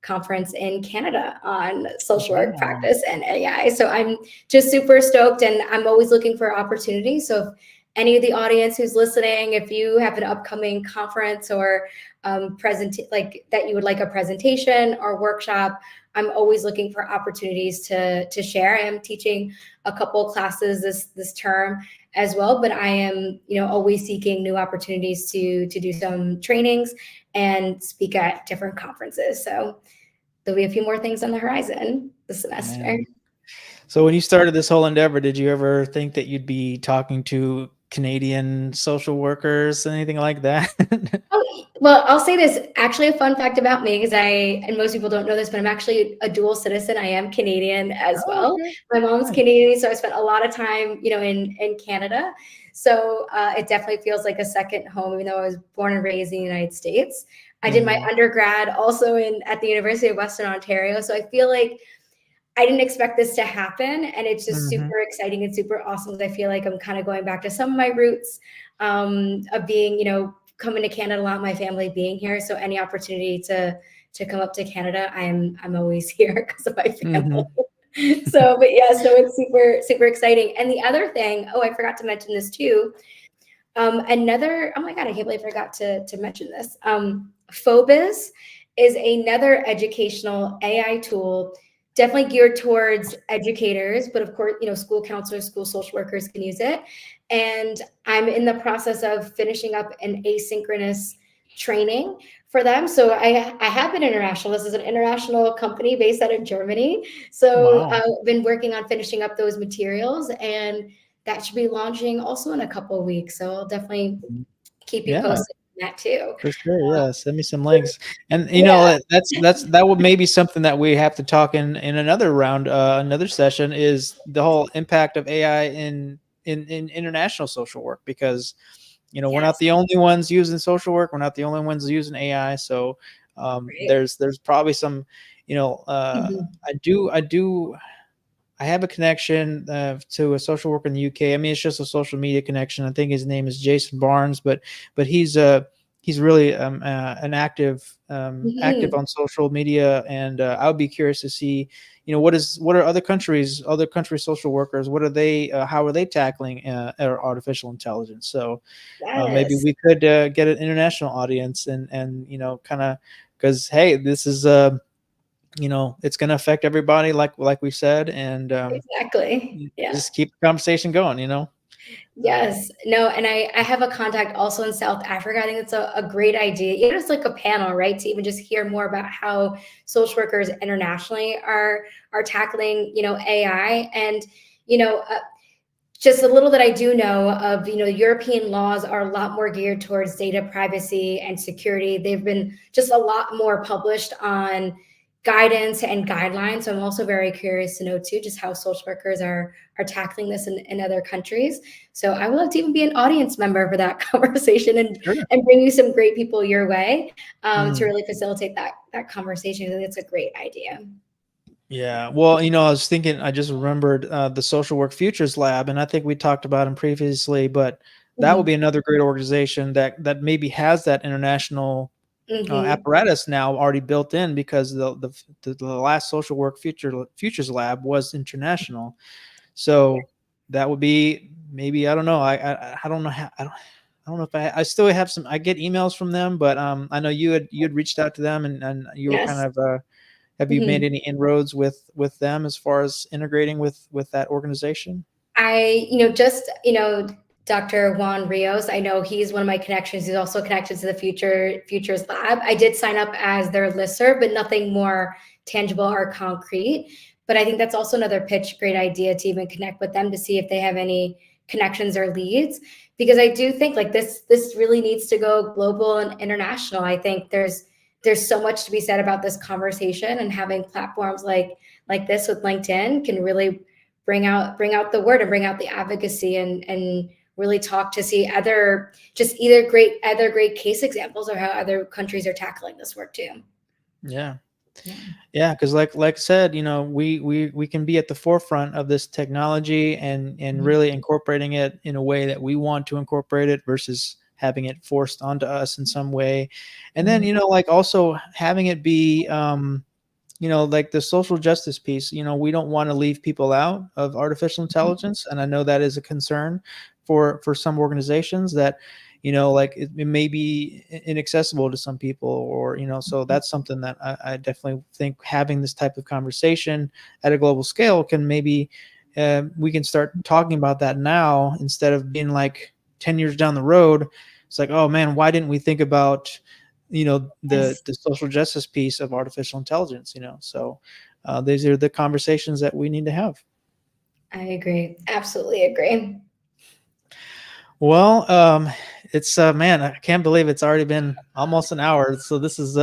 conference in Canada on social work Wow. practice and AI. So I'm just super stoked, and I'm always looking for opportunities. So if any of the audience who's listening, if you have an upcoming conference or present like that you would like a presentation or workshop, I'm always looking for opportunities to share. I am teaching a couple classes this term as well, but I am always seeking new opportunities to do some trainings and speak at different conferences. So there'll be a few more things on the horizon this semester. Man. So when you started this whole endeavor, did you ever think that you'd be talking to Canadian social workers, anything like that? Oh, well, I'll say this, actually a fun fact about me, because and most people don't know this, but I'm actually a dual citizen. I am Canadian as Oh, well. okay. My mom's Nice. Canadian, so I spent a lot of time, in Canada. So it definitely feels like a second home, even though I was born and raised in the United States. I did my Mhm. undergrad also at the University of Western Ontario. So I feel like I didn't expect this to happen, and it's just Mhm. super exciting and super awesome. I feel like I'm kind of going back to some of my roots of being, coming to Canada a lot, my family being here. So any opportunity to come up to Canada, I'm always here because of my Mhm. family. So, but yeah, so it's super super exciting. And the other thing, oh, I forgot to mention this too. Oh my God, I can't believe I forgot to mention this. Phobis is another educational AI tool, definitely geared towards educators, but of course, school counselors, school social workers can use it. And I'm in the process of finishing up an asynchronous training for them. So I have been international. This is an international company based out of Germany. So Wow. I've been working on finishing up those materials, and that should be launching also in a couple of weeks. So I'll definitely keep you Yeah. posted on that too. For sure, yeah. Send me some links, and Yeah. that would maybe something that we have to talk in another round, another session, is the whole impact of AI in international social work, because we're not Yes. the only ones using social work, we're not the only ones using AI, so Right. there's probably some, Mhm. I have a connection to a social worker in the UK. I mean, it's just a social media connection. I think his name is Jason Barnes, but he's really an active Mhm. on social media, and I would be curious to see, what are other countries social workers, what are they, how are they tackling artificial intelligence? So maybe Yes. we could get an international audience, and kind of, because hey, this is it's going to affect everybody, like we said, and Exactly. Yeah. just keep the conversation going, Yes. No, and I have a contact also in South Africa. I think it's a great idea. Even just like a panel, right? To even just hear more about how social workers internationally are tackling, AI. And, you know, uh, just a little that I do know of, European laws are a lot more geared towards data privacy and security. They've been just a lot more published on guidance and guidelines. So I'm also very curious to know too, just how social workers are tackling this in other countries. So I would love to even be an audience member for that conversation, Sure. and bring you some great people your way, to Mm. really facilitate that conversation. I think it's a great idea. Yeah. Well, I was thinking, I just remembered the Social Work Futures Lab, and I think we talked about them previously, but that would Mhm. be another great organization that maybe has that international Mhm. apparatus now already built in, because the last Social Work Futures Lab was international. So that would be, maybe, I don't know. I don't know how, I don't know if I still have some, I get emails from them, but I know you had reached out to them, and you were kind Yes. of have you made Mhm. any inroads with them as far as integrating with that organization? Just, Dr. Juan Rios, I know he's one of my connections. He's also connected to the Futures Lab. I did sign up as their listserv, but nothing more tangible or concrete. But I think that's also another pitch, great idea to even connect with them to see if they have any connections or leads. Because I do think like this really needs to go global and international. I think there's so much to be said about this conversation, and having platforms like this with LinkedIn can really bring out the word and bring out the advocacy, and really talk to see other great case examples of how other countries are tackling this work too. Yeah. Yeah. Yeah, because like I said, we can be at the forefront of this technology, and Mhm. really incorporating it in a way that we want to incorporate it, versus having it forced onto us in some way. And then, Mhm. like, also having it be like the social justice piece. We don't want to leave people out of artificial intelligence, and I know that is a concern for some organizations, that like it may be inaccessible to some people, or so that's something that I definitely think, having this type of conversation at a global scale, can maybe we can start talking about that now, instead of being like 10 years down the road. It's like, oh man, why didn't we think about the Yes, the social justice piece of artificial intelligence? So these are the conversations that we need to have. I agree. Absolutely agree. Well, it's man, I can't believe it's already been almost an hour. So this is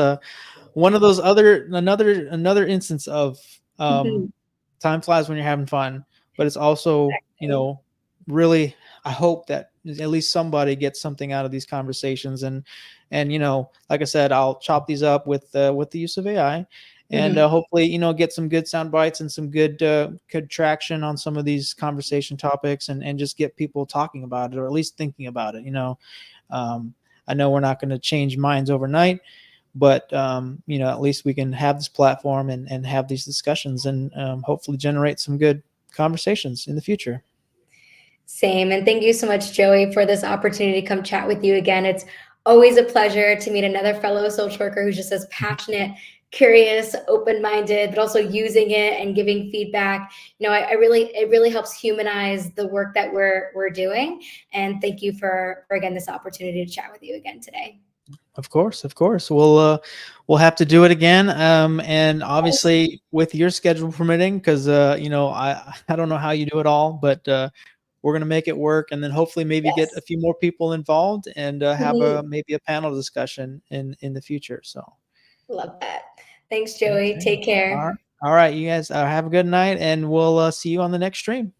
one of those another instance of Mhm. time flies when you're having fun, but it's also, Exactly. really, I hope that at least somebody gets something out of these conversations, and like I said, I'll chop these up with the use of AI, and Mhm. hopefully, get some good sound bites and some good traction on some of these conversation topics, and just get people talking about it, or at least thinking about it. Um, I know we're not going to change minds overnight, but at least we can have this platform, and have these discussions, and hopefully generate some good conversations in the future. Same. And thank you so much, Joey, for this opportunity to come chat with you again. It's Always a pleasure to meet another fellow social worker who's just as passionate, curious, open-minded, but also using it and giving feedback. I really, it really helps humanize the work that we're doing. And thank you for again this opportunity to chat with you again today. Of course, of course. We'll have to do it again. And obviously with your schedule permitting, because I don't know how you do it all, but we're gonna make it work, and then hopefully maybe get a Yes. few more people involved and have Mhm. a maybe a panel discussion in the future. So Love that. Thanks, Joey. okay, Take all care. right, all right. You guys have a good night, and we'll see you on the next stream.